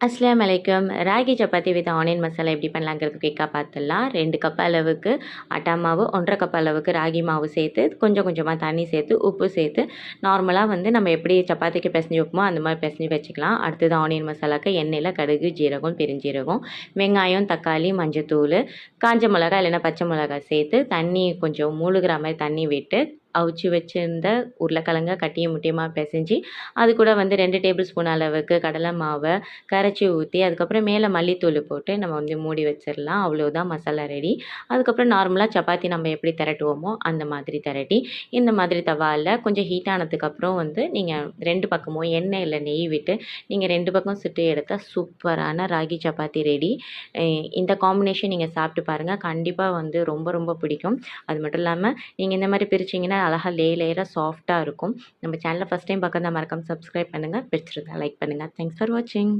அஸ்ஸலாமு அலைக்கும். Ragi chapati with onion masala எப்படி பண்ணலாங்கிறது குயிக்காக பார்த்துடலாம். 2 கப் அளவுக்கு ஆட்டா மாவு, 1 1/2 கப் அளவுக்கு ராகி மாவு சேர்த்து, கொஞ்சம் கொஞ்சமாக தண்ணி சேர்த்து, உப்பு சேர்த்து, நார்மலாக நம்ம எப்படி சப்பாத்திக்கு பிசைஞ்சு வைப்போமோ அந்த மாதிரி பிசைஞ்சு வச்சுக்கலாம். அடுத்தது ஆனியன் மசாலாக்கு எண்ணெயில் கடுகு, ஜீரகம், பெருஞ்சீரகம், வெங்காயம், தக்காளி, மஞ்சத்தூள், காஞ்ச மிளகாய் இல்லைன்னா பச்சை மிளகாய் சேர்த்து தண்ணி கொஞ்சம் மூழ்கிற மாதிரி தண்ணி விட்டு அவிச்சு வச்சுருந்த உருளைக்கிழங்க கட்டியும் முட்டியுமாக பிசைஞ்சு அது கூட 2 டேபிள் ஸ்பூன் அளவுக்கு கடலை மாவை கரைச்சி ஊற்றி அதுக்கப்புறம் மேலே மல்லித்தூள் போட்டு நம்ம மூடி வச்சிடலாம். அவ்வளோதான், மசாலா ரெடி. அதுக்கப்புறம் நார்மலாக சப்பாத்தி நம்ம எப்படி திரட்டுவோமோ அந்த மாதிரி திரட்டி இந்த மாதிரி தவாவில் கொஞ்சம் ஹீட் ஆனதுக்கப்புறம் நீங்கள் 2 பக்கமும் எண்ணெய் இல்லை நெய் விட்டு நீங்கள் 2 பக்கம் சுட்டு எடுத்தால் சூப்பரான ராகி சப்பாத்தி ரெடி. இந்த காம்பினேஷன் நீங்கள் சாப்பிட்டு பாருங்கள், கண்டிப்பாக ரொம்ப ரொம்ப பிடிக்கும். அது மட்டும் இல்லாமல் நீங்கள் இந்த மாதிரி பிரிச்சிங்கன்னா அழகாக லேயராக சாஃப்டாக இருக்கும். நம்ம சேனலை ஃபஸ்ட் டைம் பார்க்க தான் மறக்காம சப்ஸ்கிரைப் பண்ணுங்கள், பிடிச்சிருந்தா லைக் பண்ணுங்கள். தேங்க்ஸ் ஃபார் வாட்சிங்.